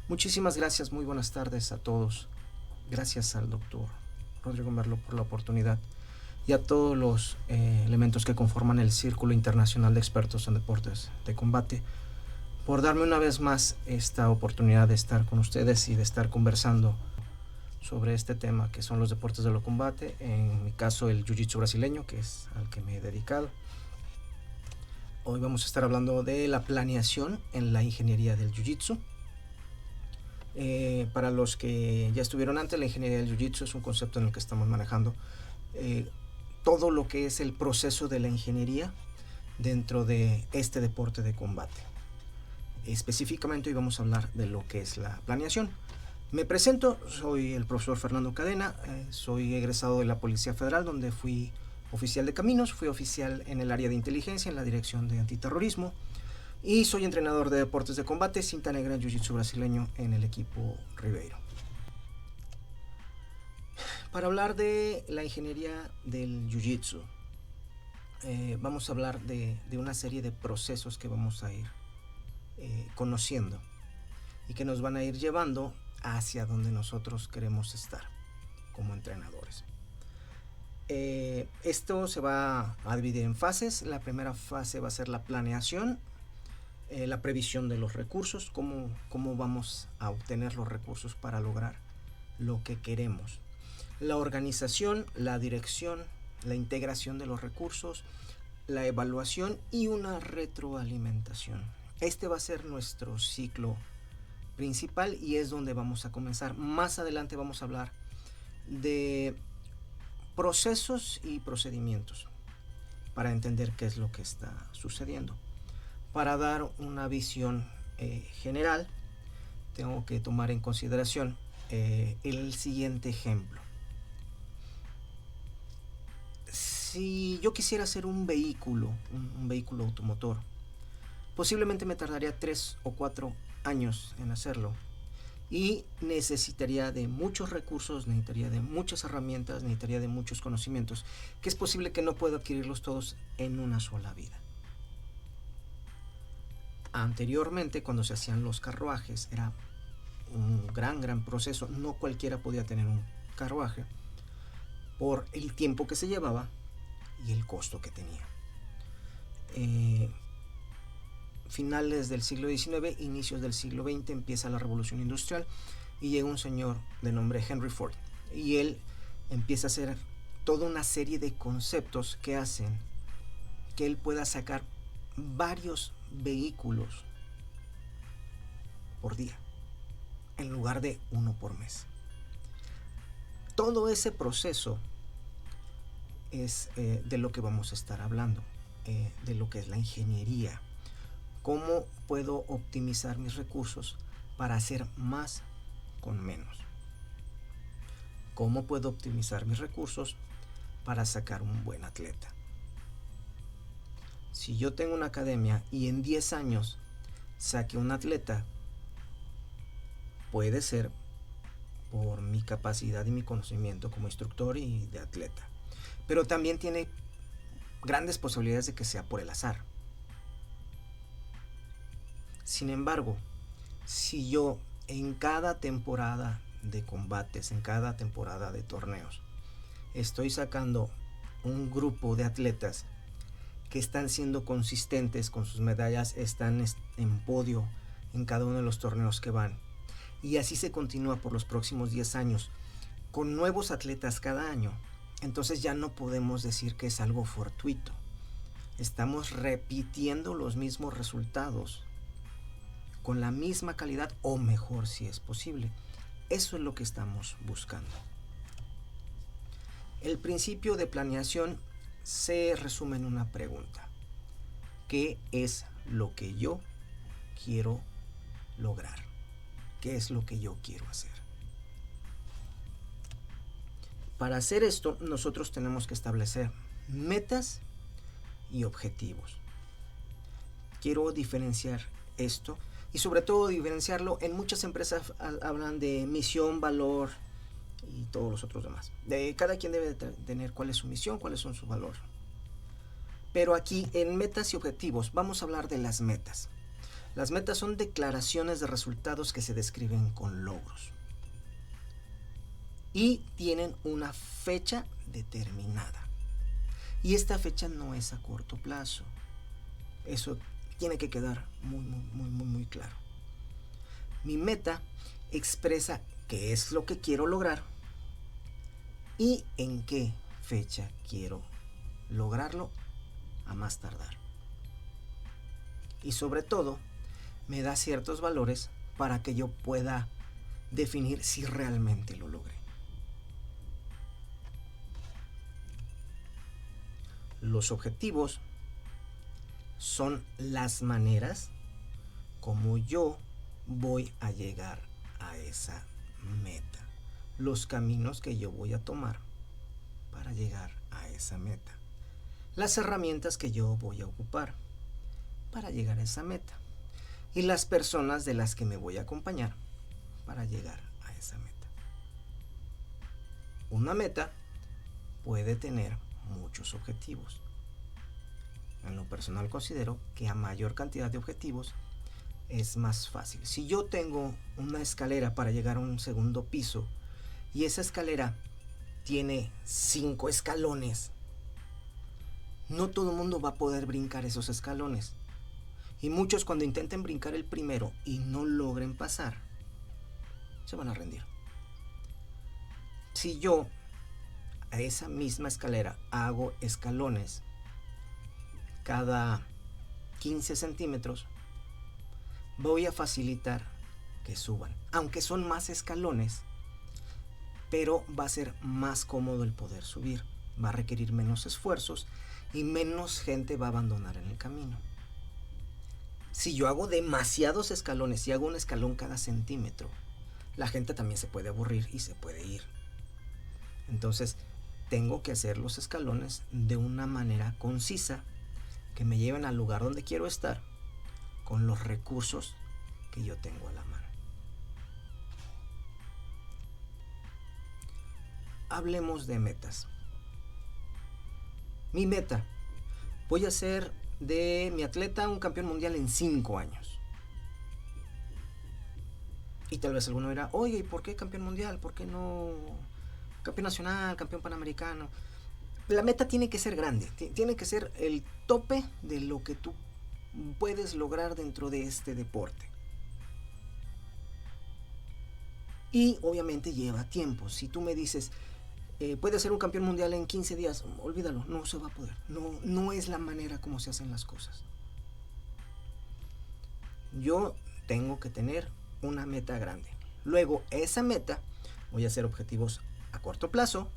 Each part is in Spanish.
Muchísimas gracias, muy buenas tardes a todos. Gracias al doctor Rodrigo Merlo por la oportunidad y a todos los elementos que conforman el Círculo Internacional de Expertos en Deportes de Combate por darme una vez más esta oportunidad de estar con ustedes y de estar conversando sobre este tema que son los deportes de lo combate, en mi caso el jiu-jitsu brasileño, que es al que me he dedicado. Hoy vamos a estar hablando de la planeación en la ingeniería del jiu-jitsu. Para los que ya estuvieron antes, la ingeniería del jiu-jitsu es un concepto en el que estamos manejando todo lo que es el proceso de la ingeniería dentro de este deporte de combate. Específicamente hoy vamos a hablar de lo que es la planeación. Me presento, soy el profesor Fernando Cadena, soy egresado de la Policía Federal, donde fui oficial de caminos, fui oficial en el área de inteligencia, en la dirección de antiterrorismo, y soy entrenador de deportes de combate, cinta negra en jiu-jitsu brasileño en el equipo Ribeiro. Para hablar de la ingeniería del jiu-jitsu, vamos a hablar de una serie de procesos que vamos a ir conociendo y que nos van a ir llevando hacia donde nosotros queremos estar como entrenadores. Esto se va a dividir en fases. La primera fase va a ser la planeación, la previsión de los recursos, cómo vamos a obtener los recursos para lograr lo que queremos. La organización, la dirección, la integración de los recursos, la evaluación y una retroalimentación. Este va a ser nuestro ciclo principal y es donde vamos a comenzar. Más adelante vamos a hablar de procesos y procedimientos para entender qué es lo que está sucediendo. Para dar una visión general, tengo que tomar en consideración el siguiente ejemplo. Si yo quisiera hacer un vehículo automotor, posiblemente me tardaría 3 o 4 años en hacerlo y necesitaría de muchos recursos, necesitaría de muchas herramientas, necesitaría de muchos conocimientos, que es posible que no pueda adquirirlos todos en una sola vida. Anteriormente, cuando se hacían los carruajes, era un gran proceso. No cualquiera podía tener un carruaje por el tiempo que se llevaba y el costo que tenía. Finales del siglo XIX, inicios del siglo XX, empieza la revolución industrial y llega un señor de nombre Henry Ford y él empieza a hacer toda una serie de conceptos que hacen que él pueda sacar varios vehículos por día en lugar de uno por mes. Todo ese proceso es de lo que vamos a estar hablando, de lo que es la ingeniería. ¿Cómo puedo optimizar mis recursos para hacer más con menos? ¿Cómo puedo optimizar mis recursos para sacar un buen atleta? Si yo tengo una academia y en 10 años saque un atleta, puede ser por mi capacidad y mi conocimiento como instructor y de atleta, pero también tiene grandes posibilidades de que sea por el azar. Sin embargo, si yo en cada temporada de combates, en cada temporada de torneos, estoy sacando un grupo de atletas que están siendo consistentes con sus medallas, están en podio en cada uno de los torneos que van, y así se continúa por los próximos 10 años, con nuevos atletas cada año, entonces ya no podemos decir que es algo fortuito. Estamos repitiendo los mismos resultados con la misma calidad o mejor si es posible. Eso es lo que estamos buscando. El principio de planeación se resume en una pregunta: ¿qué es lo que yo quiero lograr? ¿Qué es lo que yo quiero hacer? Para hacer esto, nosotros tenemos que establecer metas y objetivos. Quiero diferenciar esto y sobre todo diferenciarlo. En muchas empresas hablan de misión, valor y todos los otros demás. Cada quien debe tener cuál es su misión, cuáles son sus valores. Pero aquí en metas y objetivos vamos a hablar de las metas. Las metas son declaraciones de resultados que se describen con logros y tienen una fecha determinada. Y esta fecha no es a corto plazo. Eso tiene que quedar muy claro. Mi meta expresa qué es lo que quiero lograr y en qué fecha quiero lograrlo a más tardar. Y sobre todo, me da ciertos valores para que yo pueda definir si realmente lo logré. Los objetivos son las maneras como yo voy a llegar a esa meta, los caminos que yo voy a tomar para llegar a esa meta, las herramientas que yo voy a ocupar para llegar a esa meta y las personas de las que me voy a acompañar para llegar a esa meta. Una meta puede tener muchos objetivos. En lo personal considero que a mayor cantidad de objetivos es más fácil. Si yo tengo una escalera para llegar a un segundo piso y esa escalera tiene 5 escalones, no todo el mundo va a poder brincar esos escalones. Y muchos, cuando intenten brincar el primero y no logren pasar, se van a rendir. Si yo a esa misma escalera hago escalones cada 15 centímetros, voy a facilitar que suban. Aunque son más escalones, pero va a ser más cómodo el poder subir. Va a requerir menos esfuerzos y menos gente va a abandonar en el camino. Si yo hago demasiados escalones y hago un escalón cada centímetro, la gente también se puede aburrir y se puede ir. Entonces, tengo que hacer los escalones de una manera concisa que me lleven al lugar donde quiero estar con los recursos que yo tengo a la mano. Hablemos de metas. Mi meta: voy a hacer de mi atleta un campeón mundial en 5 años. Y tal vez alguno dirá, oye, ¿y por qué campeón mundial? ¿Por qué no campeón nacional, campeón panamericano? La meta tiene que ser grande, tiene que ser el tope de lo que tú puedes lograr dentro de este deporte. Y obviamente lleva tiempo. Si tú me dices, puede ser un campeón mundial en 15 días, olvídalo, no se va a poder. No es la manera como se hacen las cosas. Yo tengo que tener una meta grande. Luego, esa meta, voy a hacer objetivos a corto plazo,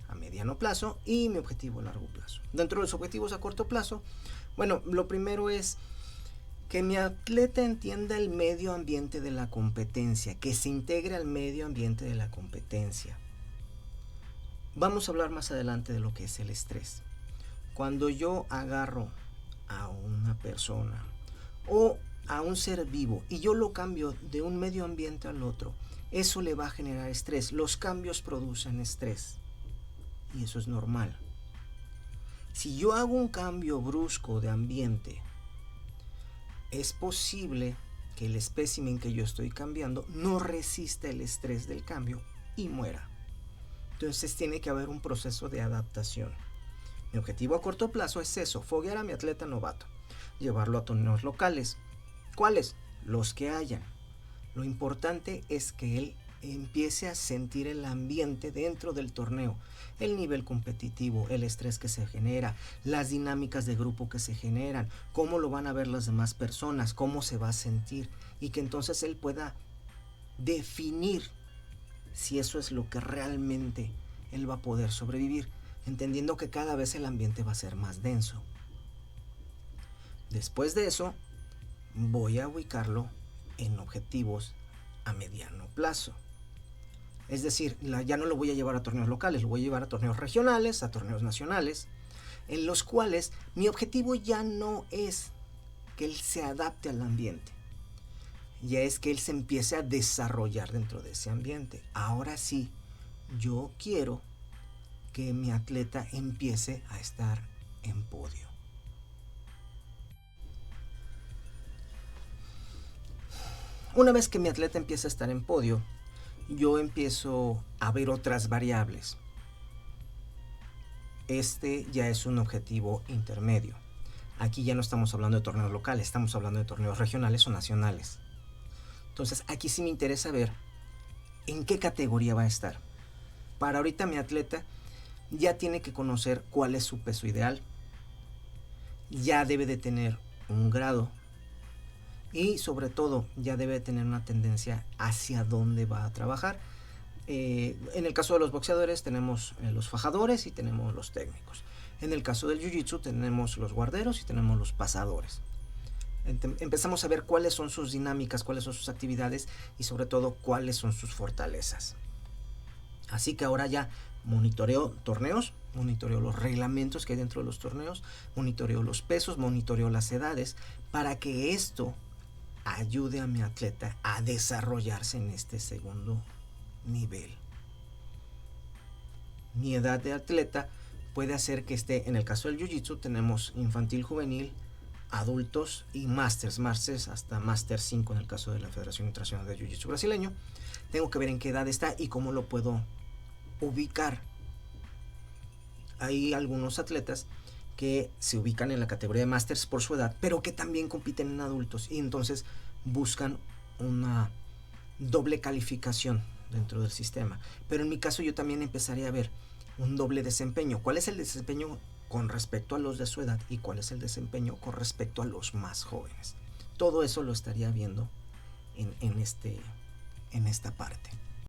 a mediano plazo y mi objetivo a largo plazo. Dentro de los objetivos a corto plazo, bueno, lo primero es que mi atleta entienda el medio ambiente de la competencia, que se integre al medio ambiente de la competencia. Vamos a hablar más adelante de lo que es el estrés. Cuando yo agarro a una persona o a un ser vivo y yo lo cambio de un medio ambiente al otro, eso le va a generar estrés. Los cambios producen estrés y eso es normal. Si yo hago un cambio brusco de ambiente, es posible que el espécimen que yo estoy cambiando no resista el estrés del cambio y muera. Entonces tiene que haber un proceso de adaptación. Mi objetivo a corto plazo es eso: foguear a mi atleta novato, llevarlo a torneos locales. ¿Cuáles? Los que hayan. Lo importante es que él empiece a sentir el ambiente dentro del torneo, el nivel competitivo, el estrés que se genera, las dinámicas de grupo que se generan, cómo lo van a ver las demás personas, cómo se va a sentir, y que entonces él pueda definir si eso es lo que realmente él va a poder sobrevivir, entendiendo que cada vez el ambiente va a ser más denso. Después de eso, voy a ubicarlo en objetivos a mediano plazo. Es decir, ya no lo voy a llevar a torneos locales, lo voy a llevar a torneos regionales, a torneos nacionales, en los cuales mi objetivo ya no es que él se adapte al ambiente, ya es que él se empiece a desarrollar dentro de ese ambiente. Ahora sí, yo quiero que mi atleta empiece a estar en podio. Una vez que mi atleta empieza a estar en podio, yo empiezo a ver otras variables. Este ya es un objetivo intermedio. Aquí ya no estamos hablando de torneos locales, estamos hablando de torneos regionales o nacionales. Entonces aquí sí me interesa ver en qué categoría va a estar. Para ahorita mi atleta ya tiene que conocer cuál es su peso ideal, ya debe de tener un grado y sobre todo ya debe de tener una tendencia hacia dónde va a trabajar. En el caso de los boxeadores tenemos los fajadores y tenemos los técnicos. En el caso del jiu-jitsu tenemos los guarderos y tenemos los pasadores. Empezamos a ver cuáles son sus dinámicas, cuáles son sus actividades y sobre todo cuáles son sus fortalezas. Así que ahora ya monitoreo torneos, monitoreo los reglamentos que hay dentro de los torneos, monitoreo los pesos, monitoreo las edades, para que esto ayude a mi atleta a desarrollarse en este segundo nivel. Mi edad de atleta puede hacer que esté, en el caso del jiu-jitsu tenemos infantil, juvenil, adultos y masters hasta master 5 en el caso de la Federación Internacional de Jiu-Jitsu brasileño. Tengo que ver en qué edad está y cómo lo puedo ubicar. Hay algunos atletas que se ubican en la categoría de masters por su edad, pero que también compiten en adultos y entonces buscan una doble calificación dentro del sistema. Pero en mi caso yo también empezaría a ver un doble desempeño. ¿Cuál es el desempeño con respecto a los de su edad y cuál es el desempeño con respecto a los más jóvenes? Todo eso lo estaría viendo en esta parte.